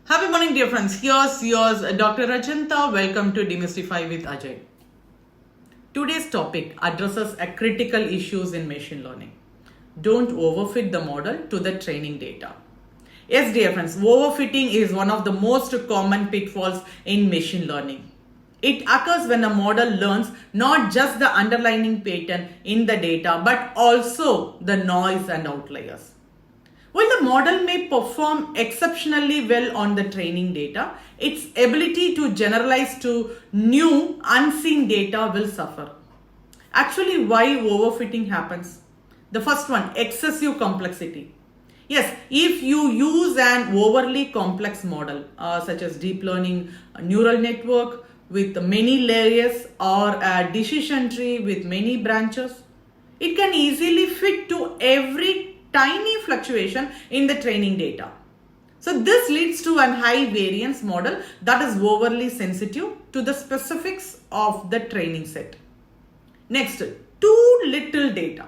Happy morning, dear friends. Here's yours, Dr. Rajanta. Welcome to Demystify with Ajay. Today's topic addresses a critical issues in machine learning. Don't overfit the model to the training data. Yes, dear friends, overfitting is one of the most common pitfalls in machine learning. It occurs when a model learns not just the underlying pattern in the data, but also the noise and outliers. While the model may perform exceptionally well on the training data, its ability to generalize to new unseen data will suffer. Actually, why overfitting happens? The first one, excessive complexity. Yes, if you use an overly complex model, such as deep learning neural network with many layers or a decision tree with many branches, it can easily fit to every tiny fluctuation in the training data. So this leads to a high variance model that is overly sensitive to the specifics of the training set. Next, too little data.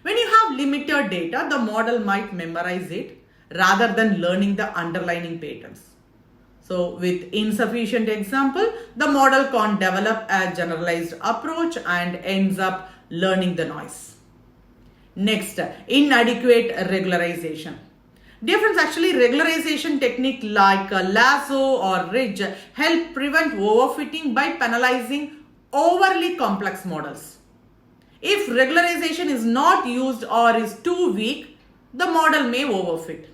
When you have limited data, the model might memorize it rather than learning the underlying patterns. So with insufficient example, the model can't develop a generalized approach and ends up learning the noise. Next, inadequate regularization. Difference actually regularization technique like lasso or ridge help prevent overfitting by penalizing overly complex models. If regularization is not used or is too weak, the model may overfit.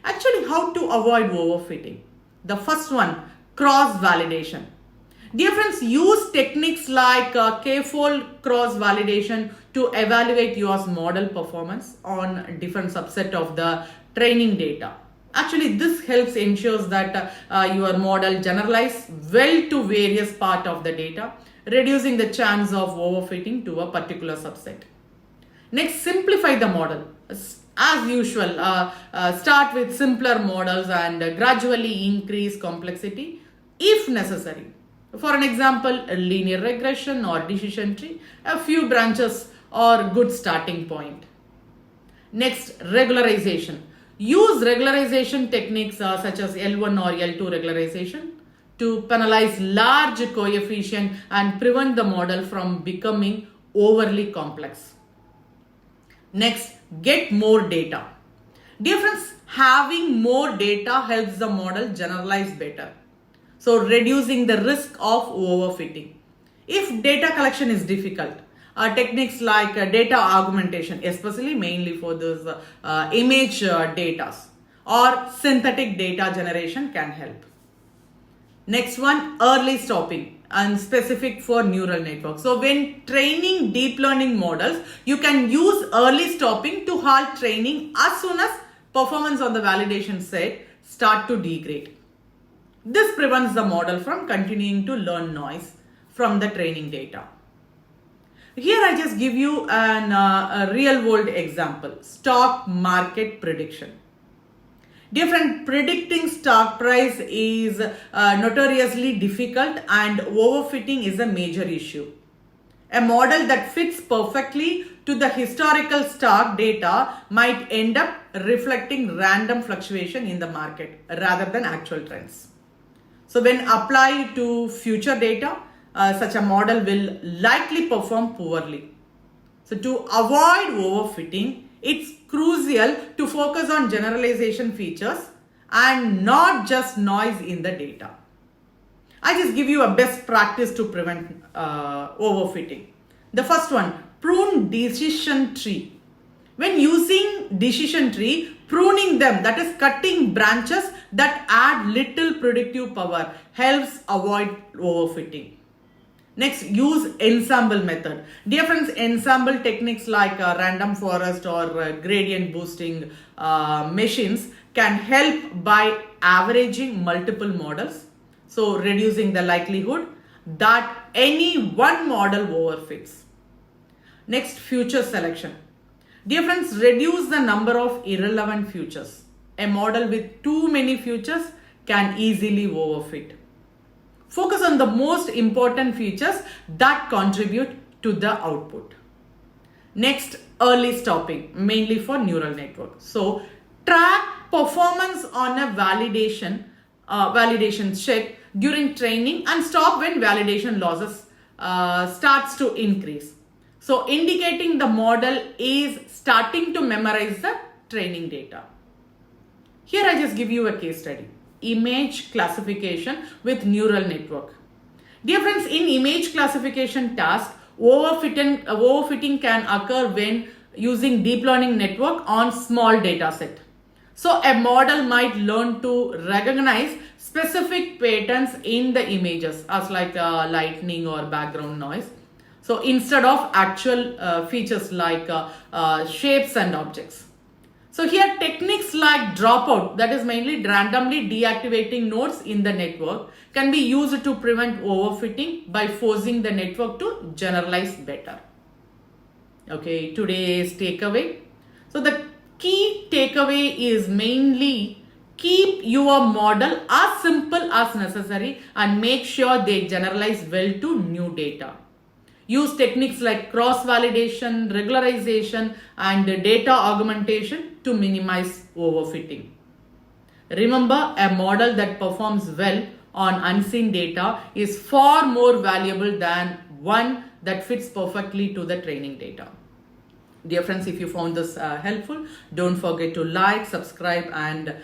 Actually, how to avoid overfitting? The first one, cross-validation. Dear friends, use techniques like k-fold cross-validation to evaluate your model performance on different subset of the training data. Actually, this helps ensures that your model generalize well to various part of the data, reducing the chance of overfitting to a particular subset. Next, simplify the model. As usual, start with simpler models and gradually increase complexity if necessary. For an example, a linear regression or decision tree, a few branches are good starting point. Next, regularization. Use regularization techniques such as L1 or L2 regularization to penalize large coefficient and prevent the model from becoming overly complex. Next, get more data. Dear friends, having more data helps the model generalize better. So reducing the risk of overfitting. If data collection is difficult, techniques like data augmentation, especially mainly for those image data or synthetic data generation can help. Next one, early stopping and specific for neural networks. So when training deep learning models, you can use early stopping to halt training as soon as performance on the validation set start to degrade. This prevents the model from continuing to learn noise from the training data. Here I just give you a real world example, stock market prediction. Different predicting stock price is notoriously difficult and overfitting is a major issue. A model that fits perfectly to the historical stock data might end up reflecting random fluctuation in the market rather than actual trends. So when applied to future data, such a model will likely perform poorly. So to avoid overfitting, it's crucial to focus on generalization features and not just noise in the data. I just give you a best practice to prevent overfitting. The first one, prune decision tree. When using decision tree, pruning them, that is cutting branches that add little predictive power, helps avoid overfitting. Next, use ensemble method. Dear friends, ensemble techniques like random forest or gradient boosting machines can help by averaging multiple models, so reducing the likelihood that any one model overfits. Next, feature selection. Dear friends, reduce the number of irrelevant features. A model with too many features can easily overfit. Focus on the most important features that contribute to the output. Next, early stopping, mainly for neural network. So track performance on a validation check during training and stop when validation losses starts to increase. So indicating the model is starting to memorize the training data. Here I just give you a case study. Image classification with neural network. Dear friends, in image classification task, overfitting can occur when using deep learning network on small data set. So a model might learn to recognize specific patterns in the images as like lightning or background noise. So instead of actual features like shapes and objects. So here techniques like dropout, that is mainly randomly deactivating nodes in the network, can be used to prevent overfitting by forcing the network to generalize better. Okay, today's takeaway. So the key takeaway is mainly keep your model as simple as necessary and make sure they generalize well to new data. Use techniques like cross-validation, regularization, and data augmentation to minimize overfitting. Remember, a model that performs well on unseen data is far more valuable than one that fits perfectly to the training data. Dear friends, if you found this helpful, don't forget to like, subscribe, and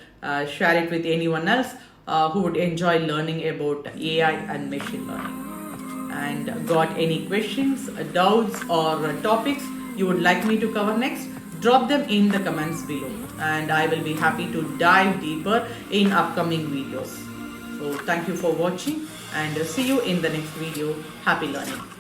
share it with anyone else who would enjoy learning about AI and machine learning. And got any questions, doubts, or topics you would like me to cover next, drop them in the comments below and I will be happy to dive deeper in upcoming videos. So thank you for watching and see you in the next video. Happy learning.